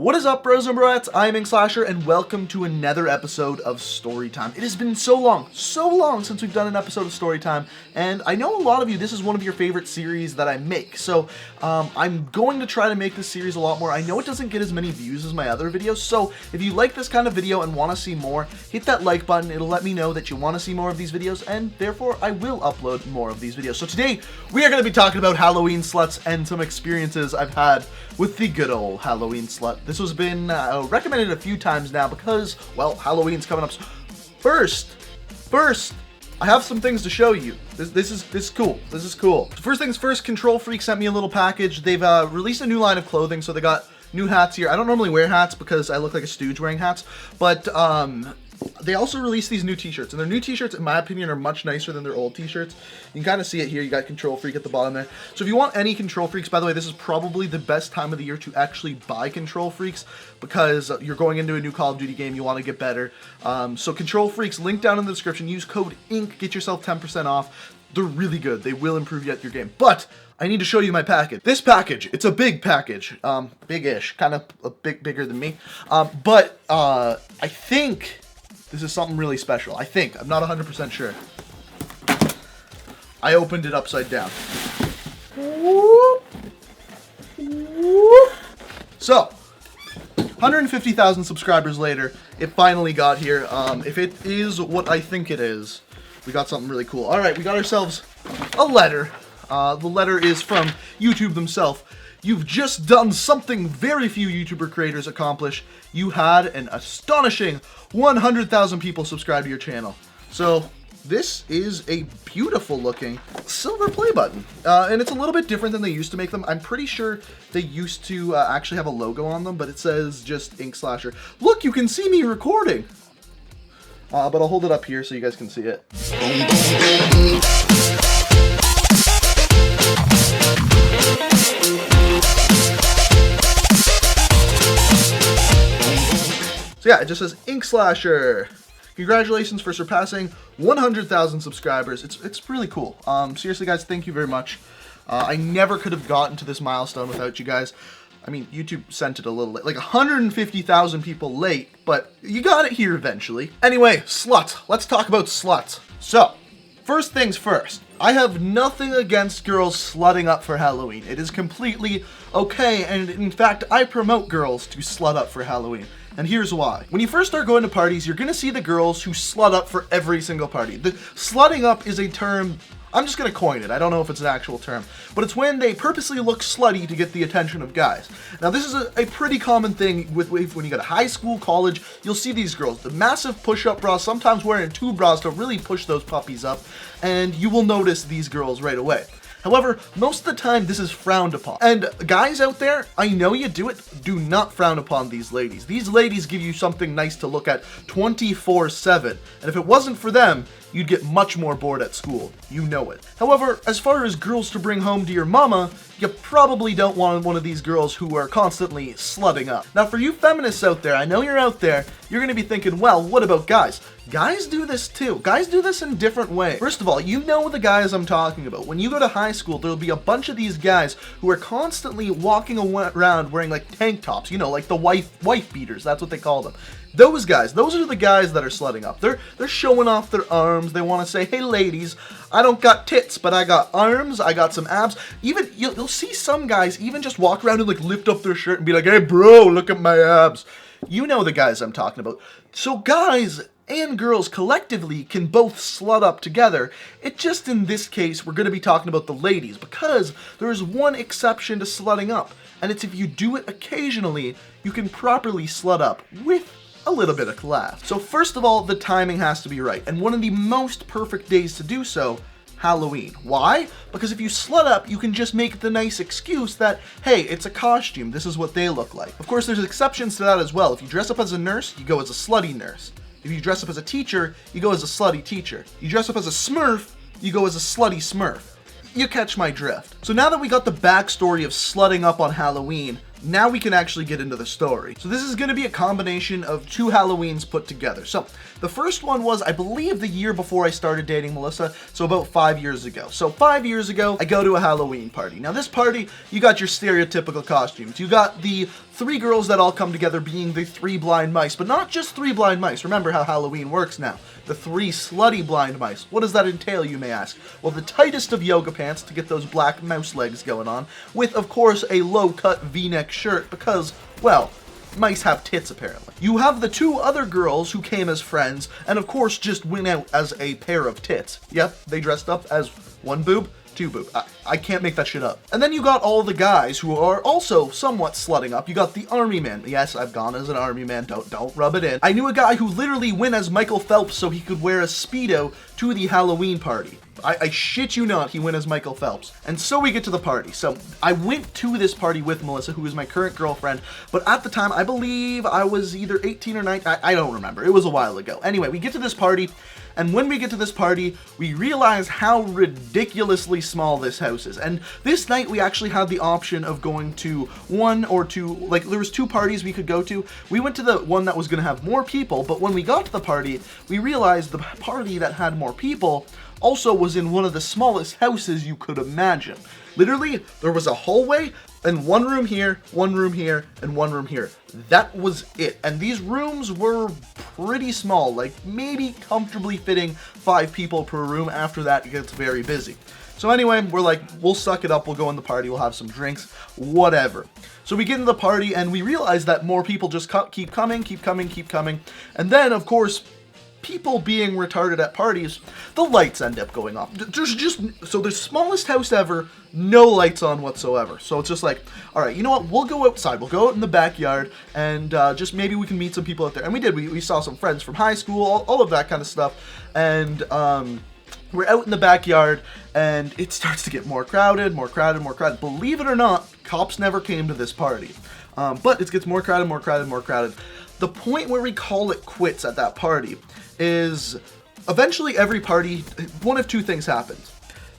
What is up, bros and broettes? I am Inkslasher, and welcome to another episode of Storytime. It has been so long since we've done an episode of Storytime, and I know a lot of you, this is one of your favorite series that I make, so I'm going to try to make this series a lot more. I know it doesn't get as many views as my other videos, so if you like this kind of video and want to see more, hit that like button. It'll let me know that you want to see more of these videos, and therefore I will upload more of these videos. So today, we are going to be talking about Halloween sluts and some experiences I've had with the good old Halloween slut. This has been recommended a few times now because, well, Halloween's coming up. First, I have some things to show you. This is cool. This is cool. First things first, Control Freak sent me a little package. They've released a new line of clothing, so they got new hats here. I don't normally wear hats because I look like a stooge wearing hats, but they also released these new t-shirts, and their new t-shirts, in my opinion, are much nicer than their old t-shirts. You can kind of see it here. You got Control Freak at the bottom there. So if you want any Control Freaks, by the way, this is probably the best time of the year to actually buy Control Freaks because you're going into a new Call of Duty game. You want to get better. So Control Freaks, link down in the description. Use code INK, get yourself 10% off. They're really good. They will improve you at your game. But I need to show you my package. This package, it's a big package. Big-ish. Kind of a bit bigger than me. But I think this is something really special. I think. I'm not 100% sure. I opened it upside down. So, 150,000 subscribers later, it finally got here. If it is what I think it is, we got something really cool. Alright, we got ourselves a letter. The letter is from YouTube themselves. You've just done something very few YouTuber creators accomplish. You had an astonishing 100,000 people subscribe to your channel. So this is a beautiful looking silver play button. And it's a little bit different than they used to make them. I'm pretty sure they used to actually have a logo on them, but it says just Inkslasher. Look, you can see me recording. But I'll hold it up here so you guys can see it. So yeah, it just says Inkslasher. Congratulations for surpassing 100,000 subscribers. It's really cool. Seriously, guys, thank you very much. I never could have gotten to this milestone without you guys. I mean, YouTube sent it a little late, like 150,000 people late, but you got it here eventually. Anyway, slut. Let's talk about sluts. So, first things first. I have nothing against girls slutting up for Halloween. It is completely okay, and in fact, I promote girls to slut up for Halloween. And here's why. When you first start going to parties, you're gonna see the girls who slut up for every single party. The slutting up is a term, I'm just gonna coin it. I don't know if it's an actual term, but it's when they purposely look slutty to get the attention of guys. Now, this is a pretty common thing with when you go to high school, college. You'll see these girls, the massive push-up bras, sometimes wearing tube bras to really push those puppies up, and you will notice these girls right away. However, most of the time, this is frowned upon. And guys out there, I know you do it. Do not frown upon these ladies. These ladies give you something nice to look at 24/7. And if it wasn't for them, you'd get much more bored at school. You know it. However, as far as girls to bring home to your mama, you probably don't want one of these girls who are constantly slutting up. Now, for you feminists out there, I know you're out there, you're gonna be thinking, well, what about guys? Guys do this too. Guys do this in different ways. First of all, you know the guys I'm talking about. When you go to high school, there'll be a bunch of these guys who are constantly walking around wearing like tank tops, you know, like the wife beaters, that's what they call them. Those guys, those are the guys that are slutting up. They're showing off their arms. They want to say, hey ladies, I don't got tits, but I got arms, I got some abs. Even, you'll see some guys even just walk around and like lift up their shirt and be like, hey bro, look at my abs. You know the guys I'm talking about. So guys and girls collectively can both slut up together. It just, in this case, we're going to be talking about the ladies because there is one exception to slutting up, and it's if you do it occasionally, you can properly slut up with a little bit of class. So first of all, the timing has to be right, and one of the most perfect days to do so, Halloween. Why? Because if you slut up, you can just make the nice excuse that, hey, it's a costume, this is what they look like. Of course, there's exceptions to that as well. If you dress up as a nurse, you go as a slutty nurse. If you dress up as a teacher, you go as a slutty teacher. You dress up as a smurf, you go as a slutty smurf. You catch my drift. So now that we got the backstory of slutting up on Halloween, now we can actually get into the story. So this is going to be a combination of two Halloweens put together. So the first one was, I believe, the year before I started dating Melissa, so about 5 years ago. So 5 years ago, I go to a Halloween party. Now this party, you got your stereotypical costumes. You got the three girls that all come together being the three blind mice, but not just three blind mice. Remember how Halloween works now. The three slutty blind mice. What does that entail, you may ask? Well, the tightest of yoga pants to get those black mouse legs going on, with, of course, a low-cut V-neck shirt because, well, mice have tits, apparently. You have the two other girls who came as friends, and of course just went out as a pair of tits. Yep, they dressed up as one boob, two boob. I can't make that shit up. And then you got all the guys who are also somewhat slutting up. You got the army man. Yes, I've gone as an army man. Don't rub it in. I knew a guy who literally went as Michael Phelps so he could wear a Speedo to the Halloween party. I shit you not, he went as Michael Phelps. And so we get to the party. So I went to this party with Melissa, who is my current girlfriend, but at the time, I believe I was either 18 or 19, I don't remember, it was a while ago. Anyway, we get to this party, and when we get to this party, we realize how ridiculously small this house is. And this night, we actually had the option of going to one or two, like there was two parties we could go to. We went to the one that was gonna have more people, but when we got to the party, we realized the party that had more people also was in one of the smallest houses you could imagine. Literally, there was a hallway and one room here, one room here, and one room here. That was it. And these rooms were pretty small, like maybe comfortably fitting 5 people per room. After that, it gets very busy. So anyway, we're like, we'll suck it up, we'll go in the party, we'll have some drinks, whatever. So we get in the party and we realize that more people just keep coming. And then, of course, people being retarded at parties, the lights end up going off. There's just, so the smallest house ever, no lights on whatsoever. So it's just like, all right, you know what, we'll go outside, we'll go out in the backyard, and just maybe we can meet some people out there. And we did, we saw some friends from high school, all of that kind of stuff, and we're out in the backyard, and it starts to get more crowded. Believe it or not, cops never came to this party. But it gets more crowded. The point where we call it quits at that party is eventually every party, one of two things happens.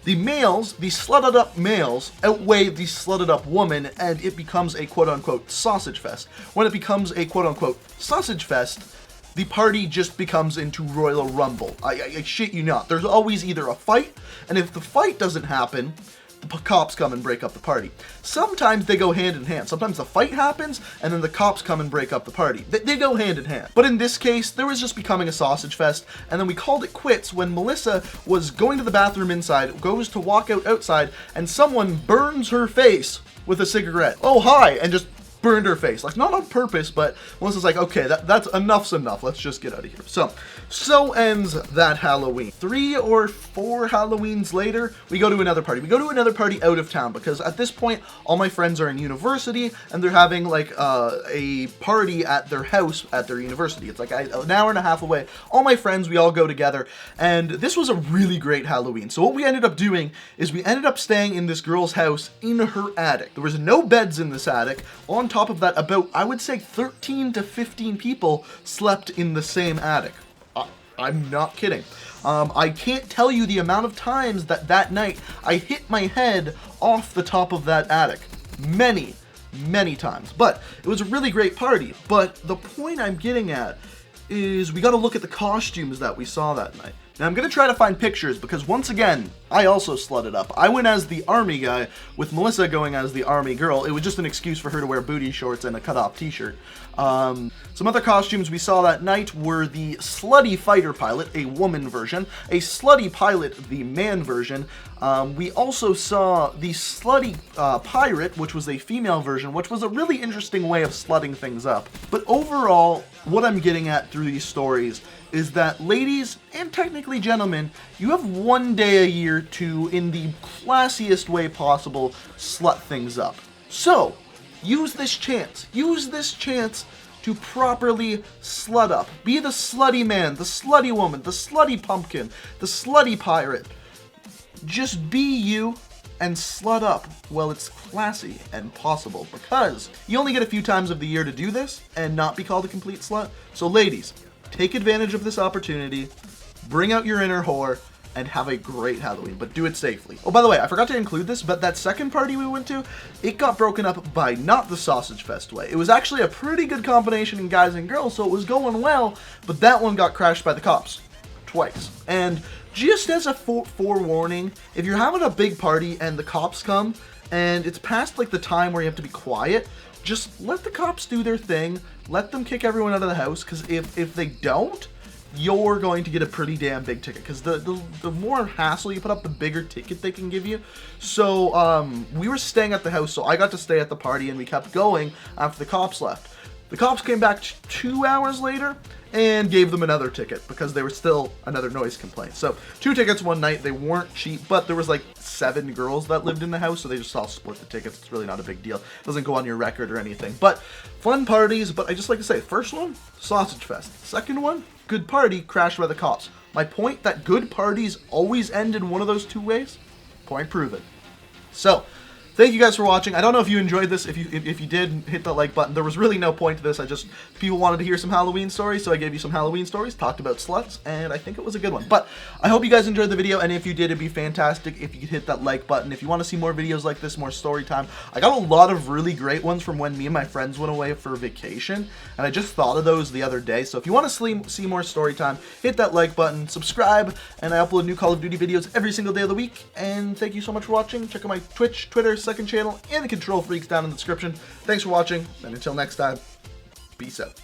The males, the slutted up males, outweigh the slutted up woman, and it becomes a quote-unquote sausage fest. When it becomes a quote-unquote sausage fest, the party just becomes into Royal Rumble. I shit you not. There's always either a fight, and if the fight doesn't happen, the cops come and break up the party. Sometimes they go hand in hand. Sometimes the fight happens, and then the cops come and break up the party. They go hand in hand. But in this case, there was just becoming a sausage fest, and then we called it quits when Melissa was going to the bathroom inside, goes to walk outside, and someone burns her face with a cigarette. Oh, hi! And just burned her face. Like, not on purpose, but Melissa's like, okay, that's enough's enough. Let's just get out of here. So ends that Halloween. 3 or 4 Halloweens later, we go to another party. We go to another party out of town because at this point, all my friends are in university and they're having like a party at their house at their university. It's like an hour and a half away. All my friends, we all go together, and this was a really great Halloween. So what we ended up doing is we ended up staying in this girl's house in her attic. There was no beds in this attic. On top of that, about, I would say 13 to 15 people slept in the same attic. I'm not kidding. I can't tell you the amount of times that night I hit my head off the top of that attic. Many times. But it was a really great party. But the point I'm getting at is we got to look at the costumes that we saw that night. Now I'm going to try to find pictures because once again, I also slutted up. I went as the army guy with Melissa going as the army girl. It was just an excuse for her to wear booty shorts and a cut-off t-shirt. Some other costumes we saw that night were the Slutty fighter pilot, a woman version, a Slutty pilot, the man version. We also saw the Slutty pirate, which was a female version, which was a really interesting way of slutting things up. But overall, what I'm getting at through these stories is that ladies, and technically gentlemen, you have one day a year to, in the classiest way possible, slut things up. So, use this chance to properly slut up. Be the slutty man, the slutty woman, the slutty pumpkin, the slutty pirate. Just be you and slut up while it's classy and possible, because you only get a few times of the year to do this and not be called a complete slut. So ladies, take advantage of this opportunity, bring out your inner whore, and have a great Halloween, but do it safely. Oh, by the way, I forgot to include this, but that second party we went to, it got broken up by not the Sausage Fest way. It was actually a pretty good combination in guys and girls, so it was going well, but that one got crashed by the cops. Twice. And just as a forewarning, if you're having a big party and the cops come, and it's past like the time where you have to be quiet, just let the cops do their thing. Let them kick everyone out of the house, because if they don't, you're going to get a pretty damn big ticket, because the more hassle you put up, the bigger ticket they can give you. So we were staying at the house, so I got to stay at the party, and we kept going after the cops left. The cops came back 2 hours later and gave them another ticket because there was still another noise complaint. So 2 tickets one night. They weren't cheap, but there was like 7 girls that lived in the house, so they just all split the tickets. It's really not a big deal. It doesn't go on your record or anything. But fun parties. But I just like to say, first one, sausage fest. Second one, good party crashed by the cops. My point that good parties always end in one of those 2 ways, point proven. So thank you guys for watching. I don't know if you enjoyed this. If you did, hit that like button. There was really no point to this. People wanted to hear some Halloween stories, so I gave you some Halloween stories, talked about sluts, and I think it was a good one. But I hope you guys enjoyed the video, and if you did, it'd be fantastic if you could hit that like button. If you want to see more videos like this, more story time, I got a lot of really great ones from when me and my friends went away for vacation, and I just thought of those the other day. So if you want to see more story time, hit that like button, subscribe, and I upload new Call of Duty videos every single day of the week. And thank you so much for watching. Check out my Twitch, Twitter, second channel, and the Control Freaks down in the description. Thanks for watching, and until next time, peace out.